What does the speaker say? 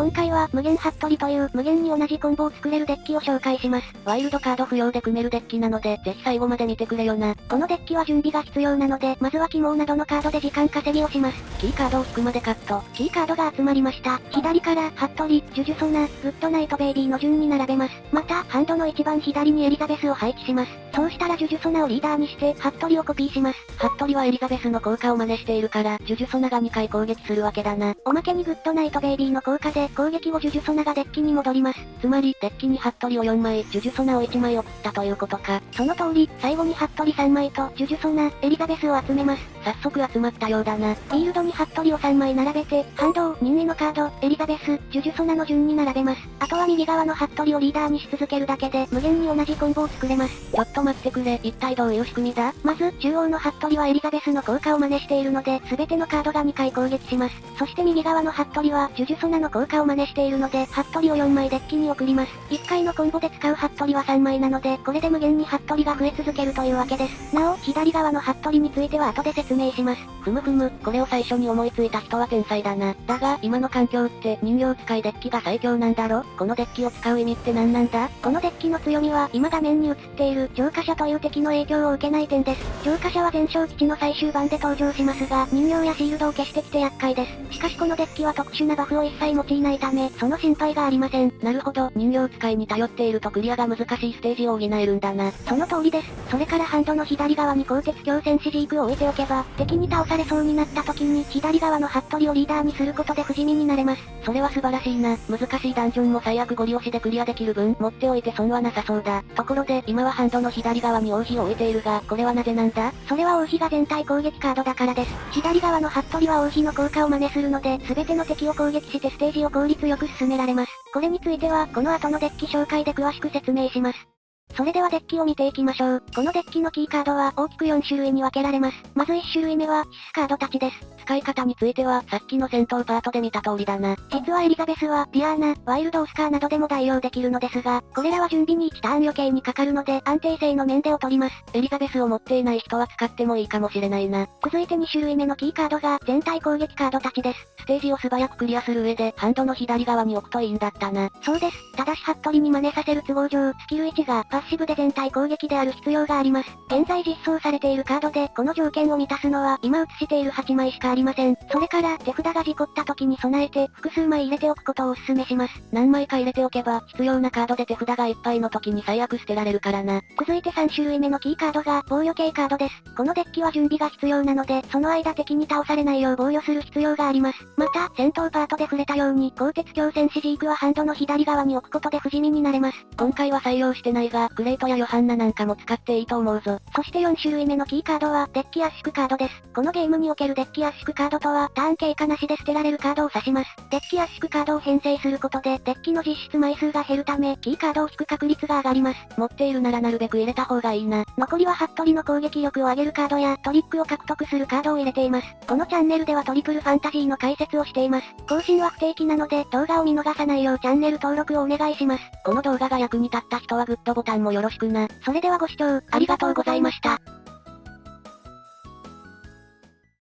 今回は無限服部という無限に同じコンボを作れるデッキを紹介します。ワイルドカード不要で組めるデッキなので、ぜひ最後まで見てくれよな。このデッキは準備が必要なので、まずは鬼毛などのカードで時間稼ぎをします。キーカードを引くまでカット。キーカードが集まりました。左から服部、ジュジュソナ、グッドナイトベイビーの順に並べます。また、ハンドの一番左にエリザベスを配置します。そうしたらジュジュソナをリーダーにして、服部をコピーします。服部はエリザベスの効果を真似しているから、ジュジュソナが2回攻撃するわけだな。おまけにグッドナイトベイビーの効果で攻撃後ジュジュソナがデッキに戻ります。つまり、デッキに服部を4枚、ジュジュソナを1枚送ったということか。その通り、最後に服部3枚とジュジュソナ、エリザベスを集めます。早速集まったようだな。フィールドに服部を3枚並べて、ハンドを任意のカード、エリザベス、ジュジュソナの順に並べます。あとは右側の服部をリーダーにし続けるだけで、無限に同じコンボを作れます。ちょっと待ってくれ、一体どういう仕組みだ？まず、中央の服部はエリザベスの効果を真似しているので、全てのカードが2回攻撃します。そして右側の服部は、ジュジュソナの効果を真似しているので、服部を4枚デッキに送ります。1回のコンボで使う服部は3枚なので、これで無限に服部が増え続けるというわけです。なお、左側の服部については後で説明します。ふむふむ、これを最初に思いついた人は天才だな。だが、今の環境って人形使いデッキが最強なんだろ？このデッキを使う意味って何なんだ？このデッキの強みは、今画面に映っている、浄化者という敵の影響を受けない点です。浄化者は全勝基地の最終盤で登場しますが、人形やシールドを消してきて厄介です。しかしこのデッキは特殊なバフを一切用いないため、その心配がありません。なるほど、人形使いに頼っているとクリアが難しいステージを補えるんだな。その通りです。それからハンドの左側に鋼鉄強戦士ジークを置いておけば、敵に倒されそうになった時に、左側の服部をリーダーにすることで不死身になれます。それは素晴らしいな。難しいダンジョンも最悪ゴリ押しでクリアできる分、持っておいて損はなさそうだ。ところで、今はハンドの左側に王妃を置いているが、これはなぜなんだ？それは王妃が全体攻撃カードだからです。左側の服部は王妃の効果を真似するので、全ての敵を攻撃してステージを効率よく進められます。これについては、この後のデッキ紹介で詳しく説明します。それではデッキを見ていきましょう。このデッキのキーカードは大きく4種類に分けられます。まず1種類目は、シスカードたちです。使い方については、さっきの戦闘パートで見た通りだな。実はエリザベスは、ディアーナ、ワイルドオスカーなどでも代用できるのですが、これらは準備に1ターン余計にかかるので、安定性の面で劣ります。エリザベスを持っていない人は使ってもいいかもしれないな。続いて2種類目のキーカードが、全体攻撃カードたちです。ステージを素早くクリアする上で、ハンドの左側に置くといいんだったな。そうです。ただし服部に真似させる都合上、スキル1がパッシブで全体攻撃である必要があります。現在実装されているカードで、この条件を満たすのは、今映している8枚しかありません。それから、手札が事故った時に備えて、複数枚入れておくことをお勧めします。何枚か入れておけば、必要なカードで手札がいっぱいの時に最悪捨てられるからな。続いて3種類目のキーカードが、防御系カードです。このデッキは準備が必要なので、その間敵に倒されないよう防御する必要があります。また、戦闘パートで触れたように、鋼鉄強戦士ジークはハンドの左側に置くことで不死身になれます。今回は採用してないが、グレートやヨハンナなんかも使っていいと思うぞ。そして4種類目のキーカードは、デッキ圧縮カードです。このゲームにおけるデッキ圧縮カードとは、ターン経過なしで捨てられるカードを指します。デッキ圧縮カードを編成することで、デッキの実質枚数が減るため、キーカードを引く確率が上がります。持っているならなるべく入れた方がいいな。残りは服部の攻撃力を上げるカードや、トリックを獲得するカードを入れています。このチャンネルではトリプルファンタジーの解説をしています。更新は不定期なので、動画を見逃さないようチャンネル登録をお願いします。この動画が役に立った人はグッドボタンもよろしくな。それではご視聴、ありがとうございました。